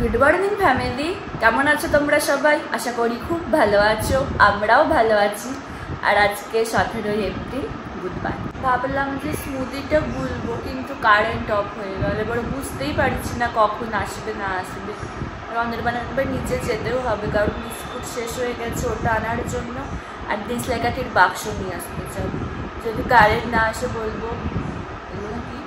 Good morning family, কেমন আছো তোমরা সবাই? আশা করি খুব ভালো আছো, আমরাও ভালো আছি। আর আজকে 17 এপ্রিল বুধবার। ভাবলাম যে স্মুদিটা গুলবো, কিন্তু কারেন্ট অফ হয়ে গেল। এবার বুঝতেই পারছি না কখন আসবে না আসবে। আর অনির্বাণের নিচে যেতেও হবে, কারণ বিস্কুট শেষ হয়ে গেছে, ওটা আনার জন্য। আর ডিসলাইকাটির বাক্স নিয়ে আসতে চাই। যদি কারেন্ট না আসে বলবো এগুলো কি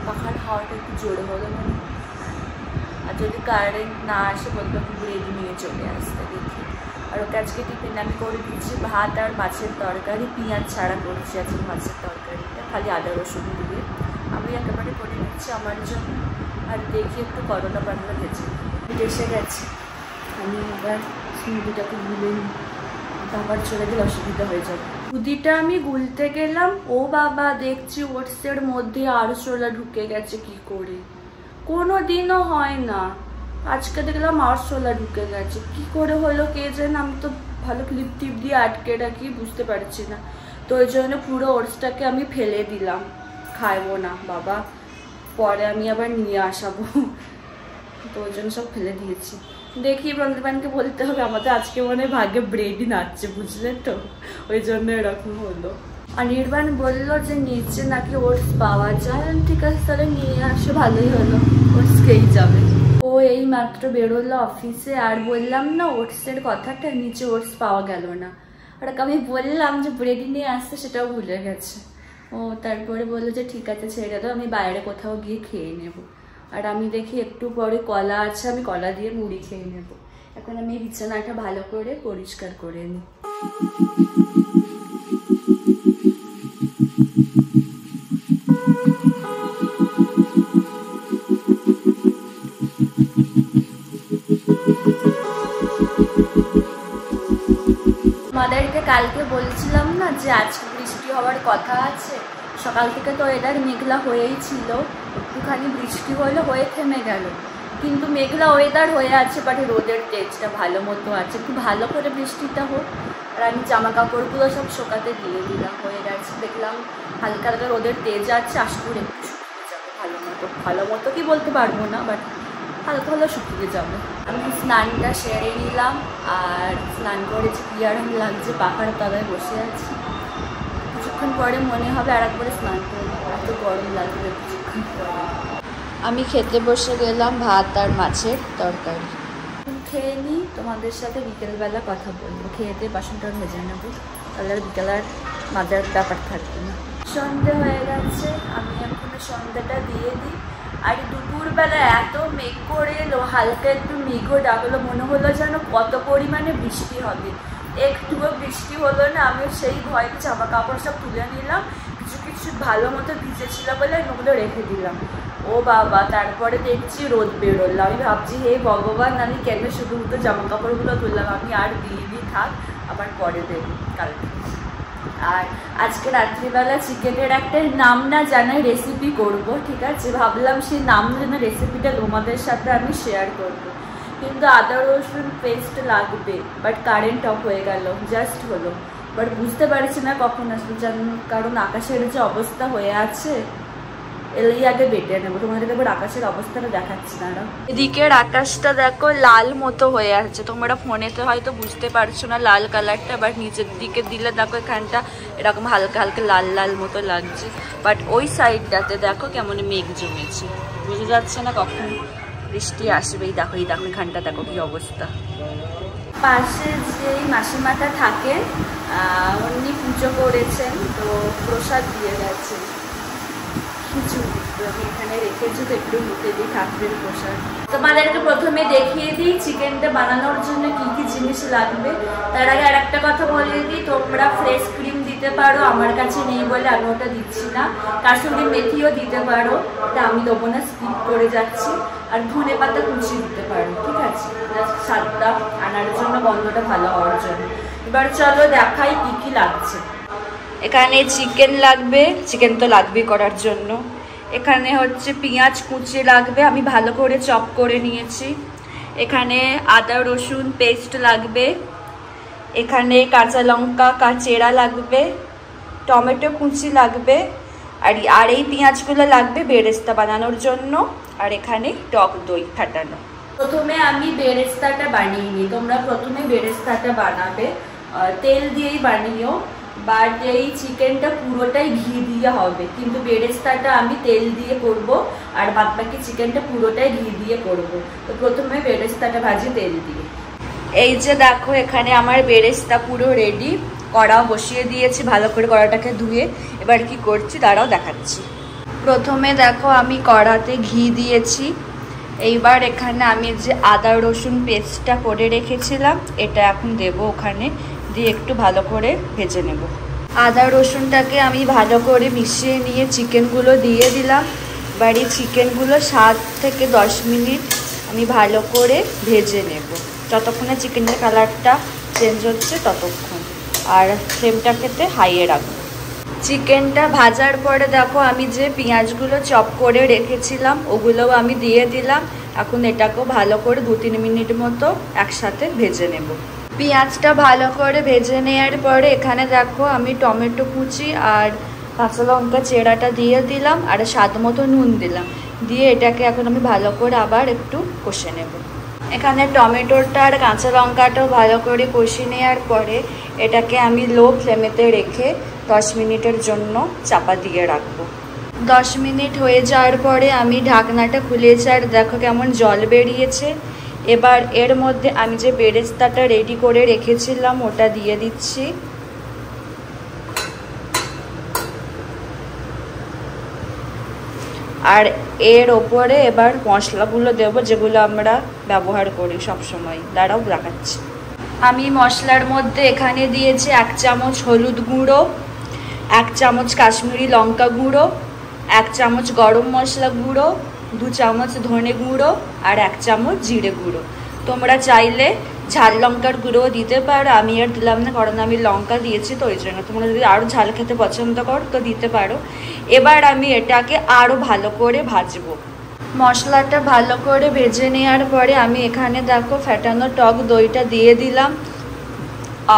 পাখার হাওয়াটা একটু জোরে হলো না। আর যদি কারেন্ট না আসে বলবো ব্রেড নিয়ে চলে আসতে, দেখি। আর ওকে আজকে টিফিন আমি করে দিচ্ছি ভাত আর মাছের তরকারি, পেঁয়াজ ছাড়া করছি আজকে মাছের তরকারিটা, খালি আদা রসুন দিয়ে আমি একেবারে করে নিচ্ছি আমার জন্য। আর দেখি একটু করলা পাতলা গেছে, এসে গেছে। আমি এবার স্মুদিটাকে গুলে নিই, আমার চলে গেলে অসুবিধা হয়ে যাবে। স্মুদিটা আমি গুলতে গেলাম, ও বাবা দেখছি ওটসের মধ্যে আরও ছোলা ঢুকে গেছে। কি করে? কোনো দিনও হয় না, আজকে দেখলাম আরশোলা ঢুকে গেছে। কি করে হলো কে জানে, আমি তো ভালো ক্লিপ টিপ দিয়ে আটকে রাখি, বুঝতে পারছি না। তো ওই জন্য পুরো ওটসটাকে আমি ফেলে দিলাম, খাইবো না বাবা, পরে আমি আবার নিয়ে আসাবো। তো ওই জন্য সব ফেলে দিয়েছি। দেখি বন্ধুবানকে বলতে হবে, আমাদের আজকে মনে হয় ভাগ্যে ব্রেডই নাচছে, বুঝলে তো, ওই জন্য এরকম হলো। অনির্বাণ বললো যে নিচে নাকি ওটস পাওয়া যায়। ঠিক আছে, তাহলে নিয়ে আসো, ভালোই হলো, ওটস খেয়েই যাবে। ও এই মাত্র বেরোলো অফিসে, আর বললাম না ওটসের কথাটা, নিচে ওটস পাওয়া গেল না। আর আমি বললাম যে ব্রেড নিয়ে আসতে, সেটাও ভুলে গেছে ও। তারপরে বললো যে ঠিক আছে ছেড়ে দাও, আমি বাইরে কোথাও গিয়ে খেয়ে নেব। আর আমি দেখি একটু পরে কলা আছে, আমি কলা দিয়ে মুড়ি খেয়ে নেব। এখন আমি বিছানাটা ভালো করে পরিষ্কার করে নিই। তোমাদেরকে কালকে বলছিলাম না যে আজকে বৃষ্টি হওয়ার কথা আছে। সকাল থেকে তো ওয়েদার মেঘলা হয়েই ছিল, একটুখানি বৃষ্টি হলো, হয়ে থেমে গেল। কিন্তু মেঘলা ওয়েদার হয়ে আছে, বাট রোদের তেজটা ভালো মতো আছে। একটু ভালো করে বৃষ্টিটা হোক। আর আমি জামা কাপড়গুলো সব শোকাতে দিয়ে দিলাম, হয়ে গেছে। দেখলাম হালকা হালকা রোদের তেজ আছে, আশা করি একটু শুকিয়ে যাবে ভালো মতো কি বলতে পারবো না, বাট হালকা হলে শুকিয়ে যাবে। আমি স্নানটা সেরে নিলাম, আর স্নান করেছি, কি আরাম লাগছে, পাখার তলায় বসে আছি। কিছুক্ষণ পরে মনে হবে আর একবারে স্নান করবো, এত গরম লাগবে কিছুক্ষণ পরে। আমি খেতে বসে গেলাম ভাত আর মাছের তরকারি। খেয়ে নিই, তোমাদের সাথে বিকেলবেলা কথা বলবো। খেয়ে দিয়ে বাসনটা ভেজে নেবো, তাহলে আর বিকেল আর মাজার ব্যাপার থাকবে না। সন্ধে হয়ে গেছে, আমি এখন সন্ধ্যাটা দিয়ে দিই। আর দুপুরবেলা এত মেঘ করে এলো, হালকা একটু মেঘও ডাকলো, মনে হলো যেন কত পরিমাণে বৃষ্টি হবে। একটুও বৃষ্টি হলো না। আমি সেই ভয়ে জামা কাপড় সব তুলে নিলাম, কিছু কিছু ভালো মতো ভিজেছিল বলে ওগুলো রেখে দিলাম। ও বাবা, তারপরে দেখছি রোদ বেরোলো। আমি ভাবছি হে ভগবান, আমি কেন শুধু জামা কাপড়গুলো তুললাম, আমি আর দিয়ে থাক, আবার পরে দেবো কালকে। আর আজকে রাত্রিবেলা চিকেনের একটা নাম না জানাই রেসিপি করব, ঠিক আছে? ভাবলাম সেই নাম জানা রেসিপিটা তোমাদের সাথে আমি শেয়ার করব। কিন্তু আদা রসুন পেস্ট লাগবে, বাট কারেন্ট অফ হয়ে গেল, জাস্ট হলো। বাট বুঝতে পারছি না কখন আসবে, কারণ আকাশের যে অবস্থা হয়ে আছে, এলেই আগে বেটে নেবো। তোমাদের এবার আকাশের অবস্থাটা দেখাচ্ছি না। এদিকের আকাশটা দেখো লাল মতো হয়ে আছে, তোমরা ফোনেতে হয়তো বুঝতে পারছো না লাল কালারটা, বাট নিচের দিকে দিলে দেখো এখানটা এরকম হালকা হালকা লাল লাল মতো লাগছে। বাট ওই সাইডটাতে দেখো কেমন মেঘ জমেছে, বুঝে যাচ্ছে না কখন বৃষ্টি আসবে। এই দেখো এখানটা দেখো কি অবস্থা। পাশে যেই মাসিমাটা থাকেন, উনি পুজো করেছেন, তো প্রসাদ দিয়ে গেছেন খিচুড়ি। আমি এখানে রেখেছি, তো একটু মুখে দিই ঠাকুরের প্রসাদ। তোমাদেরকে প্রথমে দেখিয়ে দিই চিকেনটা বানানোর জন্য কি কি জিনিস লাগবে। তার আগে আর একটা কথা বলে দিই, তোমরা ফ্রেশ ক্রিম দিতে পারো, আমার কাছে নেই বলে আমি ওটা দিচ্ছি না। কাসুরি মেথিও দিতে পারো, এটা আমি দেবো না, স্কিপ করে যাচ্ছি। আর ধনে পাতা কুচি দিতে পারো, ঠিক আছে, স্বাদটা আনার জন্য, গন্ধটা ভালো হওয়ার জন্য। এবার চলো দেখাই কি কি লাগছে। এখানে চিকেন লাগবে, চিকেন তো লাগবেই করার জন্য। এখানে হচ্ছে পেঁয়াজ কুচি লাগবে, আমি ভালো করে চপ করে নিয়েছি। এখানে আদা রসুন পেস্ট লাগবে। এখানে কাঁচা লঙ্কা চেরা লাগবে, টমেটো কুচি লাগবে। আর এই পেঁয়াজগুলো লাগবে বেরেস্তা বানানোর জন্য। আর এখানে টক দই ফাটানো। প্রথমে আমি বেরেস্তাটা বানিয়ে নিই। তোমরা প্রথমে বেরেস্তাটা বানাবে, তেল দিয়েই বানিও, বাট এই চিকেনটা পুরোটাই ঘি দিয়ে হবে, কিন্তু বেরেস্তাটা আমি তেল দিয়ে করব আর বাদ বাকি চিকেনটা পুরোটাই ঘি দিয়ে করব। তো প্রথমে বেরেস্তাটা ভাজি তেল দিয়ে। এই যে দেখো এখানে আমার বেরেস্তা পুরো রেডি, কড়া বসিয়ে দিয়েছি, ভালো করে কড়াটাকে ধুয়ে। এবার কি করছি দাঁড়াও দেখাচ্ছি। প্রথমে দেখো আমি কড়াতে ঘি দিয়েছি। এইবার এখানে আমি যে আদা রসুন পেস্টটা করে রেখেছিলাম এটা এখন দেবো ওখানে, দিয়ে একটু ভালো করে ভেজে নেব। আদা রসুনটাকে আমি ভালো করে মিশিয়ে নিয়ে চিকেনগুলো দিয়ে দিলাম। এবার এই চিকেনগুলো 7 থেকে 10 মিনিট আমি ভালো করে ভেজে নেব, যতক্ষণে চিকেনের কালারটা চেঞ্জ হচ্ছে ততক্ষণ, আর ফ্লেমটাকে হাইয়ে রাখবো। চিকেনটা ভাজার পরে দেখো আমি যে পেঁয়াজগুলো চপ করে রেখেছিলাম ওগুলোও আমি দিয়ে দিলাম। এখন এটাকেও ভালো করে 2-3 মিনিট মতো একসাথে ভেজে নেব। পেঁয়াজটা ভালো করে ভেজে নেওয়ার পরে এখানে দেখো আমি টমেটো কুচি আর কাঁচা লঙ্কা চেরাটা দিয়ে দিলাম, আর স্বাদ মতো নুন দিলাম, দিয়ে এটাকে এখন আমি ভালো করে আবার একটু কষে নেব। এখানে টমেটোটা আর কাঁচা লঙ্কাটাও ভালো করে কষিয়ে নেওয়ার পরে এটাকে আমি লো ফ্লেমেতে রেখে 10 মিনিটের জন্য চাপা দিয়ে রাখবো। 10 মিনিট হয়ে যাওয়ার পরে আমি ঢাকনাটা খুলেছি আর দেখো কেমন জল বেরিয়েছে। এবার এর মধ্যে আমি যে বেরেস্তাটা রেডি করে রেখেছিলাম ওটা দিয়ে দিচ্ছি। আর এর ওপরে এবার মশলাগুলো দেবো যেগুলো আমরা ব্যবহার করি সবসময়। দাঁড়াও দেখাচ্ছি। আমি মশলার মধ্যে এখানে দিয়েছি 1 চামচ হলুদ গুঁড়ো, 1 চামচ কাশ্মীরি লঙ্কা গুঁড়ো, 1 চামচ গরম মশলা গুঁড়ো, 2 চামচ ধনে গুঁড়ো আর 1 চামচ জিরে গুঁড়ো। তোমরা চাইলে ঝাল লঙ্কার গুঁড়োও দিতে পারো, আমি আর দিলাম না কারণ আমি লঙ্কা দিয়েছি তো ওই জন্য। তোমরা যদি আরও ঝাল খেতে পছন্দ করো তো দিতে পারো। এবার আমি এটাকে আরও ভালো করে ভাজবো। মশলাটা ভালো করে ভেজে নেওয়ার পরে আমি এখানে দেখো ফ্যাটানো টক দইটা দিয়ে দিলাম,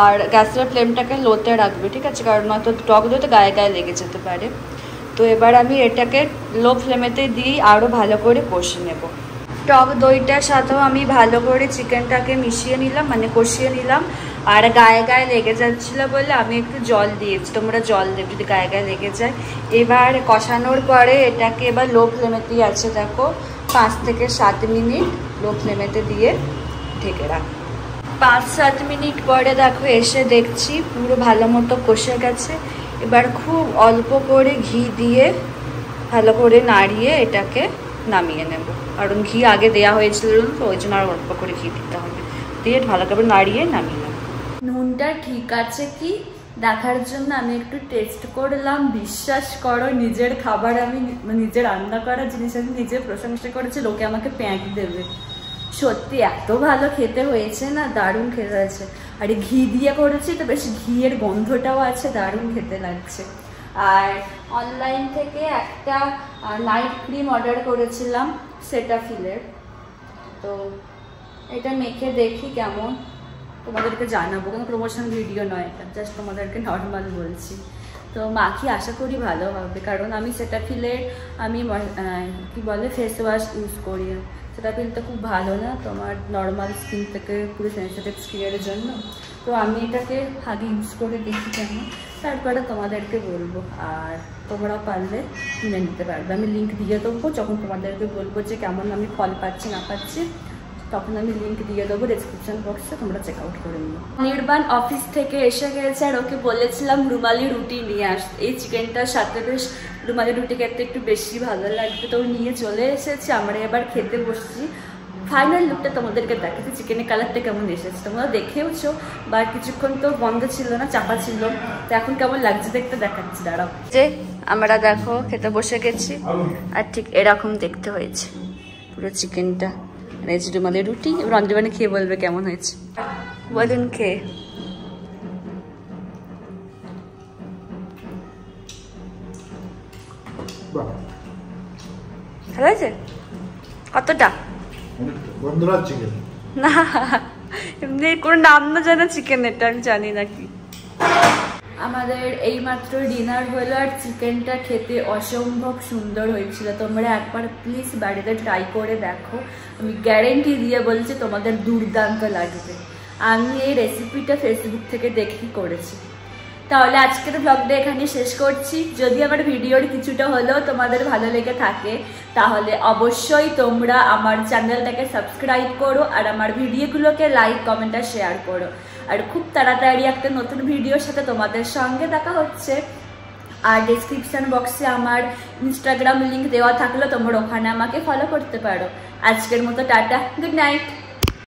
আর গ্যাসের ফ্লেমটাকে লোতে রাখবে, ঠিক আছে, কারণ নয়তো টক দইতে গায়ে গায়ে লেগে যেতে পারে। তো এবার আমি এটাকে লো ফ্লেমেতে দিয়ে আরও ভালো করে কষে নেব। টক দইটার সাথেও আমি ভালো করে চিকেনটাকে মিশিয়ে নিলাম, মানে কষিয়ে নিলাম, আর গায়ে গায়ে লেগে যাচ্ছিলো বলে আমি একটু জল দিয়েছি। তোমরা জল দেবে যদি গায়ে গায়ে লেগে যায়। এবার কষানোর পরে এটাকে এবার লো ফ্লেমেতেই আছে দেখো 5 থেকে 7 মিনিট লো ফ্লেমেতে দিয়ে ঢেকে রাখো। 5-7 মিনিট পরে দেখো এসে দেখছি পুরো ভালো মতো কষে গেছে। এবার খুব অল্প করে ঘি দিয়ে ভালো করে নাড়িয়ে এটাকে নামিয়ে নেব, কারণ ঘি আগে দেওয়া হয়েছিল তো ওই জন্য আর অল্প করে ঘি দিতে হবে। দিয়ে ভালো করে নাড়িয়ে নামিয়ে নেব। নুনটা ঠিক আছে কি দেখার জন্য আমি একটু টেস্ট করলাম। বিশ্বাস করো নিজের খাবার আমি নিজে রান্না করা জিনিস আমি নিজে প্রশংসা করেছি, লোকে আমাকে প্যাঁক দেবে। সত্যি এত ভালো খেতে হয়েছে না, দারুণ খেতে হয়েছে। আর ঘি দিয়ে করেছি তো বেশ ঘিয়ের গন্ধটাও আছে, দারুণ খেতে লাগছে। আর অনলাইন থেকে একটা নাইট ক্রিম অর্ডার করেছিলাম সেটাফিলের, তো এটা মেখে দেখি কেমন, তোমাদেরকে জানাবো। কোনো প্রমোশন ভিডিও নয়, এটা জাস্ট তোমাদেরকে নর্মাল বলছি। তো মাখি আশা করি ভালো হবে, কারণ আমি সেটাফিলের আমি কি বলে ফেস ওয়াশ ইউজ করি। সেটাফিলটা খুব ভালো না তোমার নর্মাল স্কিন থেকে পুরো সেন্সিটিভ স্কিনের জন্য। তো আমি এটাকে আগে ইউজ করে দেখি কেমন, তারপরে তোমাদেরকে বলবো। আর তোমরা পারলে কিনে নিতে পারবে, আমি লিঙ্ক দিয়ে দেবো। যখন তোমাদেরকে বলবো যে কেমন আমি ফল পাচ্ছি না পাচ্ছি তখন আমি লিঙ্ক দিয়ে দেবো ডেসক্রিপশন বক্সে, তোমরা চেক আউট করে নিও। নির্বাণ অফিস থেকে এসে গেছে আর ওকে বলেছিলাম রুমালি রুটি নিয়ে আসতে। এই চিকেনটার সাথে বেশ রুমালি রুটি খেতে একটু বেশি ভালো লাগবে, তো নিয়ে চলে এসেছি। আমরা এবার খেতে বসছি। ফাইনাল লুকটা তোমাদেরকে দেখাচ্ছি, চিকেনের কালারটা কেমন এসেছে তোমরা দেখেওছো, বা কিছুক্ষণ তো বন্ধ ছিল না, চাপা ছিল, তো এখন কেমন লাগছে দেখতে দেখাচ্ছি। দাঁড়াও, যে আমরা দেখো খেতে বসে গেছি আর ঠিক এরকম দেখতে হয়েছে পুরো চিকেনটা। রুমালি রুটি রঞ্জবানি খেয়ে বলবে কেমন হয়েছে, বলুন খেয়ে। ভালো হয়েছে? কতটা? না এমনি কোনো নাম না জানা চিকেন, এটা আমি জানি না কি। আমাদের এইমাত্র ডিনার হলো আর চিকেনটা খেতে অসম্ভব সুন্দর হয়েছিল। তোমরা একবার প্লিজ বাড়িতে ট্রাই করে দেখো, আমি গ্যারেন্টি দিয়ে বলছি তোমাদের দুর্দান্ত লাগবে। আমি এই রেসিপিটা ফেসবুক থেকে দেখেই করেছি। তাহলে আজকের ব্লগটা এখানে শেষ করছি। যদি আমার ভিডিওর কিছুটা হলেও তোমাদের ভালো লেগে থাকে তাহলে অবশ্যই তোমরা আমার চ্যানেলটাকে সাবস্ক্রাইব করো আর আমার ভিডিওগুলোকে লাইক কমেন্ট আর শেয়ার করো। আর খুব তাড়াতাড়ি একটা নতুন ভিডিওর সাথে তোমাদের সঙ্গে দেখা হচ্ছে। আর ডেসক্রিপশন বক্সে আমার ইনস্টাগ্রাম লিঙ্ক দেওয়া থাকলে তোমরা ওখানে আমাকে ফলো করতে পারো। আজকের মতো টাটা, গুড নাইট।